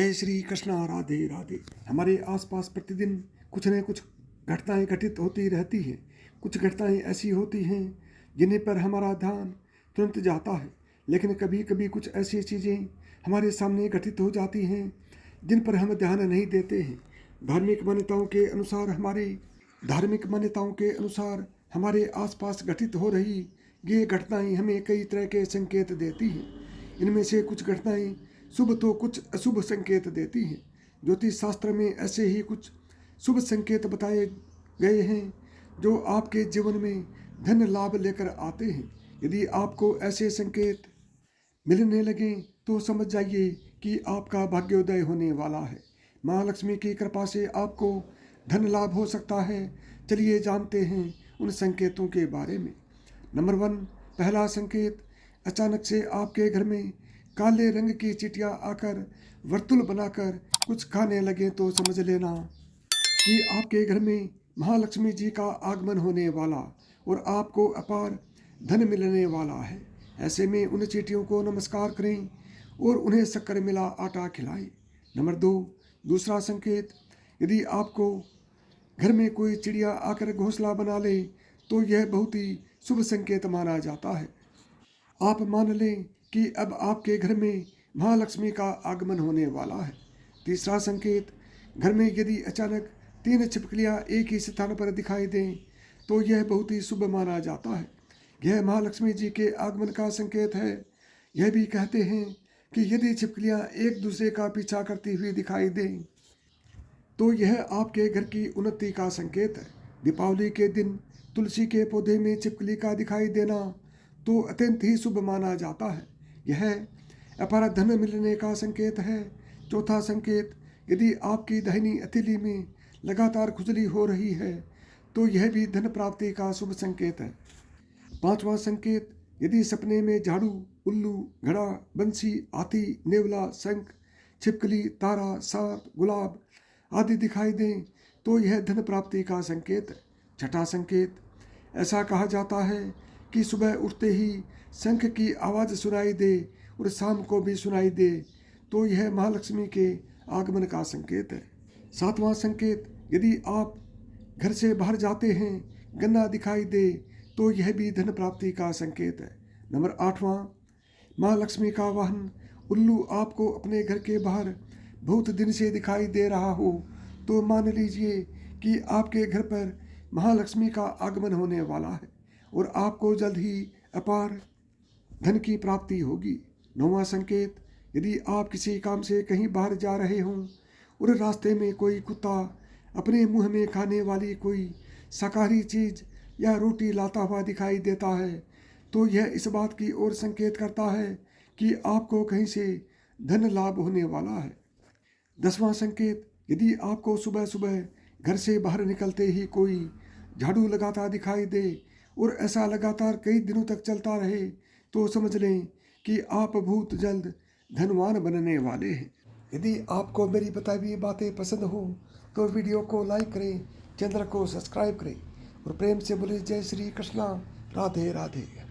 जय श्री कृष्णा। राधे राधे। हमारे आसपास प्रतिदिन कुछ न कुछ घटनाएं घटित होती रहती हैं। कुछ घटनाएं ऐसी होती हैं जिन्हें पर हमारा ध्यान तुरंत जाता है, लेकिन कभी कभी कुछ ऐसी चीज़ें हमारे सामने घटित हो जाती हैं जिन पर हम ध्यान नहीं देते हैं। धार्मिक मान्यताओं के अनुसार हमारे आसपास घटित हो रही ये घटनाएं हमें कई तरह के संकेत देती हैं। इनमें से कुछ घटनाएं शुभ तो कुछ अशुभ संकेत देती हैं। ज्योतिष शास्त्र में ऐसे ही कुछ शुभ संकेत बताए गए हैं जो आपके जीवन में धन लाभ लेकर आते हैं। यदि आपको ऐसे संकेत मिलने लगे तो समझ जाइए कि आपका भाग्योदय होने वाला है। माँ लक्ष्मी की कृपा से आपको धन लाभ हो सकता है। चलिए जानते हैं उन संकेतों के बारे में। नंबर 1, पहला संकेत, अचानक से आपके घर में काले रंग की चींटियां आकर वर्तुल बनाकर कुछ खाने लगे तो समझ लेना कि आपके घर में महालक्ष्मी जी का आगमन होने वाला और आपको अपार धन मिलने वाला है। ऐसे में उन चींटियों को नमस्कार करें और उन्हें शक्कर मिला आटा खिलाएं। नंबर 2, दूसरा संकेत, यदि आपको घर में कोई चिड़िया आकर घोंसला बना ले तो यह बहुत ही शुभ संकेत माना जाता है। आप मान लें कि अब आपके घर में महालक्ष्मी का आगमन होने वाला है। तीसरा संकेत, घर में यदि अचानक 3 छिपकलियां एक ही स्थान पर दिखाई दें तो यह बहुत ही शुभ माना जाता है। यह महालक्ष्मी जी के आगमन का संकेत है। यह भी कहते हैं कि यदि छिपकलियां एक दूसरे का पीछा करती हुई दिखाई दें तो यह आपके घर की उन्नति का संकेत है। दीपावली के दिन तुलसी के पौधे में छिपकली का दिखाई देना तो अत्यंत ही शुभ माना जाता है। यह अपार धन मिलने का संकेत है। चौथा संकेत, यदि आपकी दाहिनी हथेली में लगातार खुजली हो रही है तो यह भी धन प्राप्ति का शुभ संकेत है। पांचवा संकेत, यदि सपने में झाड़ू, उल्लू, घड़ा, बंसी, हाथी, नेवला, शंख, छिपकली, तारा, सांप, गुलाब आदि दिखाई दें तो यह धन प्राप्ति का संकेत है। छठा संकेत, ऐसा कहा जाता है कि सुबह उठते ही शंख की आवाज़ सुनाई दे और शाम को भी सुनाई दे तो यह महालक्ष्मी के आगमन का संकेत है। सातवां संकेत, यदि आप घर से बाहर जाते हैं, गन्ना दिखाई दे तो यह भी धन प्राप्ति का संकेत है। नंबर 8वां, महालक्ष्मी का वाहन उल्लू आपको अपने घर के बाहर बहुत दिन से दिखाई दे रहा हो तो मान लीजिए कि आपके घर पर महालक्ष्मी का आगमन होने वाला है और आपको जल्द ही अपार धन की प्राप्ति होगी। 9वां संकेत, यदि आप किसी काम से कहीं बाहर जा रहे हों और रास्ते में कोई कुत्ता अपने मुंह में खाने वाली कोई शाकाहारी चीज़ या रोटी लाता हुआ दिखाई देता है तो यह इस बात की ओर संकेत करता है कि आपको कहीं से धन लाभ होने वाला है। 10वां संकेत, यदि आपको सुबह सुबह घर से बाहर निकलते ही कोई झाड़ू लगाता दिखाई दे और ऐसा लगातार कई दिनों तक चलता रहे तो समझ लें कि आप बहुत जल्द धनवान बनने वाले हैं। यदि आपको मेरी बताई हुई बातें पसंद हो तो वीडियो को लाइक करें, चैनल को सब्सक्राइब करें और प्रेम से बोले जय श्री कृष्णा। राधे राधे।